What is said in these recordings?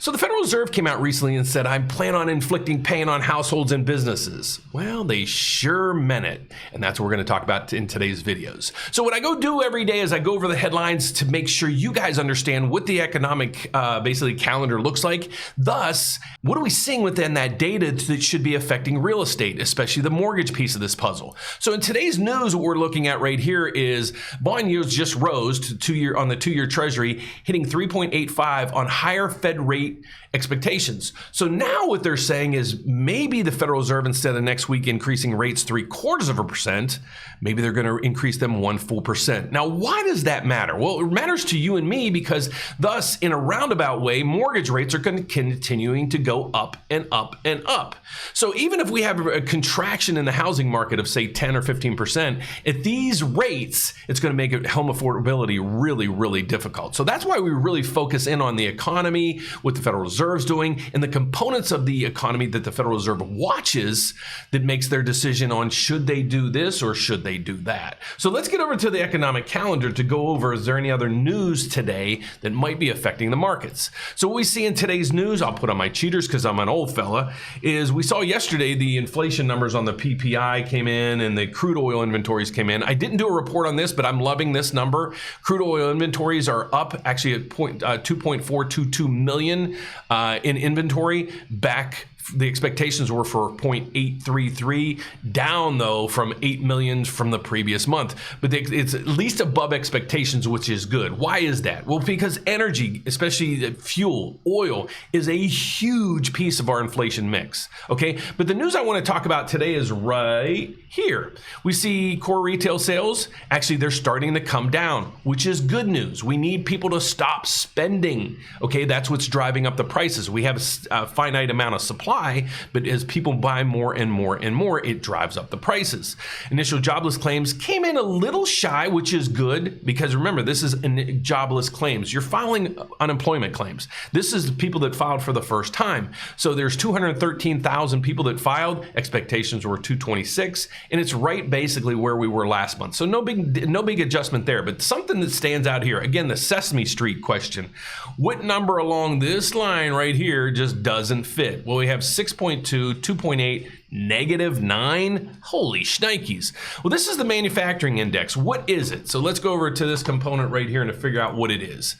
So the Federal Reserve came out recently and said, I plan on inflicting pain on households and businesses. Well, they sure meant it. And that's what we're going to talk about in today's videos. So what I go do every day is I go over the headlines to make sure you guys understand what the economic basically calendar looks like. Thus, what are we seeing within that data that should be affecting real estate, especially the mortgage piece of this puzzle? So in today's news, what we're looking at right here is bond yields just rose to on the 2-year Treasury, hitting 3.85 on higher Fed rate expectations. So now what they're saying is maybe the Federal Reserve, instead of next week increasing rates 0.75%, maybe they're going to increase them 1 full percent. Now, why does that matter? Well, it matters to you and me because thus, in a roundabout way, mortgage rates are going to continuing to go up and up and up. So even if we have a contraction in the housing market of say 10 or 15%, at these rates, it's going to make home affordability really, really difficult. So that's why we really focus in on the economy, what the Federal Reserve's doing, and the components of the economy that the Federal Reserve watches that makes their decision on should they do this or should they do that. So let's get over to the economic calendar to go over, is there any other news today that might be affecting the markets? So what we see in today's news, I'll put on my cheaters because I'm an old fella, is we saw yesterday the inflation numbers on the PPI came in and the crude oil inventories came in. I didn't do a report on this, but I'm loving this number. Crude oil inventories are up actually at 2.422 million in inventory. Back, the expectations were for 0.833, down though from 8 million from the previous month. But it's at least above expectations, which is good. Why is that? Well, because energy, especially fuel, oil, is a huge piece of our inflation mix. Okay, but the news I want to talk about today is right here. We see core retail sales, actually they're starting to come down, which is good news. We need people to stop spending. Okay, that's what's driving up the prices. We have a finite amount of supply, but as people buy more and more and more, it drives up the prices. Initial jobless claims came in a little shy, which is good because remember, this is jobless claims. You're filing unemployment claims. This is the people that filed for the first time. So there's 213,000 people that filed. Expectations were 226, and it's right basically where we were last month. So no big adjustment there, but something that stands out here, again, the Sesame Street question. What number along this line right here just doesn't fit? Well, we have 6.2, 2.8, -9. Holy shnikes. Well, this is the manufacturing index. What is it? So let's go over to this component right here and to figure out what it is.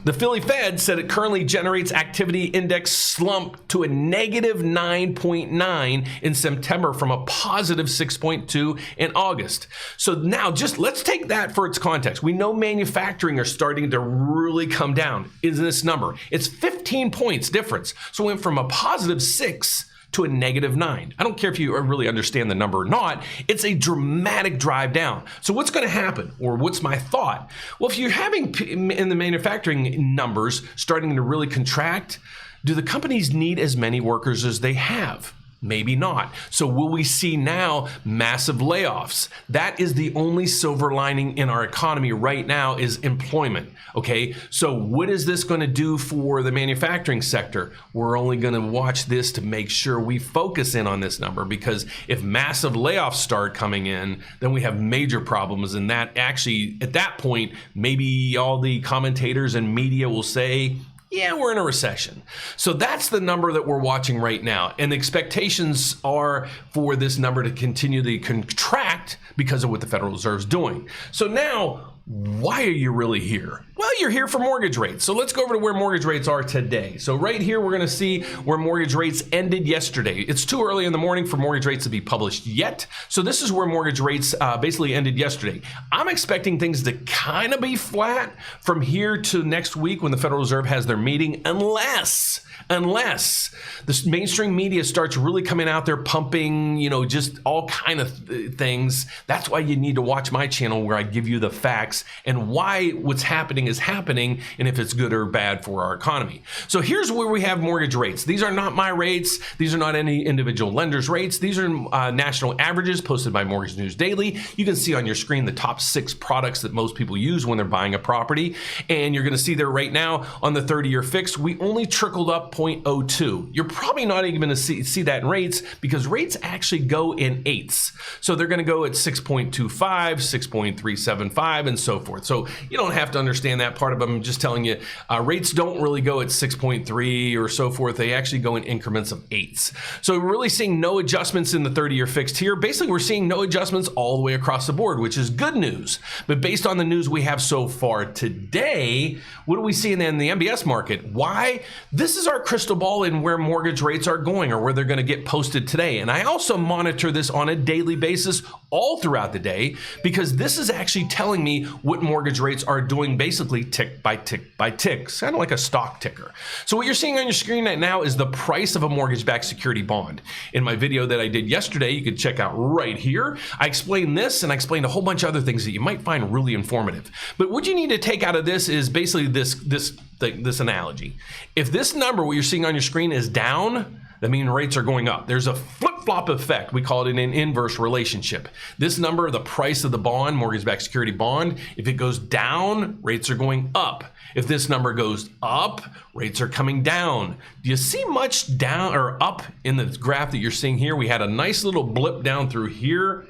The Philly Fed said it currently generates activity index slump to a -9.9 in September from a positive 6.2 in August. So now just let's take that for its context. We know manufacturing are starting to really come down in this number. It's 15 points difference. So it went from a positive 6 to a -9. I don't care if you really understand the number or not, it's a dramatic drive down. So what's going to happen, or what's my thought? Well, if you're having in the manufacturing numbers starting to really contract, do the companies need as many workers as they have? Maybe not. So will we see now massive layoffs? That is the only silver lining in our economy right now is employment. Okay, so what is this going to do for the manufacturing sector? We're only going to watch this to make sure we focus in on this number, because if massive layoffs start coming in, then we have major problems. And that actually, at that point, maybe all the commentators and media will say, yeah, we're in a recession. So that's the number that we're watching right now. And the expectations are for this number to continue to contract because of what the Federal Reserve is doing. So now, why are you really here? Well, you're here for mortgage rates. So let's go over to where mortgage rates are today. So right here, we're going to see where mortgage rates ended yesterday. It's too early in the morning for mortgage rates to be published yet. So this is where mortgage rates basically ended yesterday. I'm expecting things to kind of be flat from here to next week when the Federal Reserve has their meeting, unless the mainstream media starts really coming out there pumping, just all kind of things. That's why you need to watch my channel where I give you the facts and why what's happening is happening and if it's good or bad for our economy. So here's where we have mortgage rates. These are not my rates. These are not any individual lender's rates. These are national averages posted by Mortgage News Daily. You can see on your screen the top 6 products that most people use when they're buying a property. And you're going to see there right now on the 30-year fixed, we only trickled up 0.02. You're probably not even going to see that in rates because rates actually go in eighths. So they're going to go at 6.25, 6.375, and so forth. So you don't have to understand that part of them. I'm just telling you, rates don't really go at 6.3 or so forth. They actually go in increments of eighths. So we're really seeing no adjustments in the 30-year fixed here. Basically, we're seeing no adjustments all the way across the board, which is good news. But based on the news we have so far today, what do we see in the MBS market? Why? This is our crystal ball in where mortgage rates are going or where they're going to get posted today. And I also monitor this on a daily basis all throughout the day, because this is actually telling me what mortgage rates are doing, basically tick by tick by tick, kind of like a stock ticker. So what you're seeing on your screen right now is the price of a mortgage-backed security bond. In my video that I did yesterday, you could check out right here, I explained this and I explained a whole bunch of other things that you might find really informative. But what you need to take out of this is basically this analogy. If this number, what you're seeing on your screen, is down, that means rates are going up. There's a flip-flop effect. We call it an inverse relationship. This number, the price of the bond, mortgage-backed security bond, if it goes down, rates are going up. If this number goes up, rates are coming down. Do you see much down or up in the graph that you're seeing here? We had a nice little blip down through here.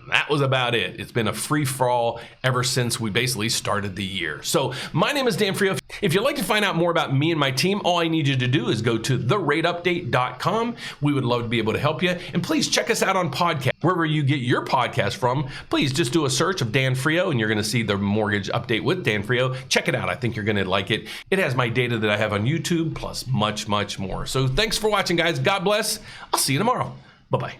That was about it. It's been a free fall ever since we basically started the year. So my name is Dan Frio. If you'd like to find out more about me and my team, all I need you to do is go to therateupdate.com. We would love to be able to help you. And please check us out on podcast. Wherever you get your podcast from, please just do a search of Dan Frio and you're going to see the mortgage update with Dan Frio. Check it out. I think you're going to like it. It has my data that I have on YouTube, plus much, much more. So thanks for watching, guys. God bless. I'll see you tomorrow. Bye-bye.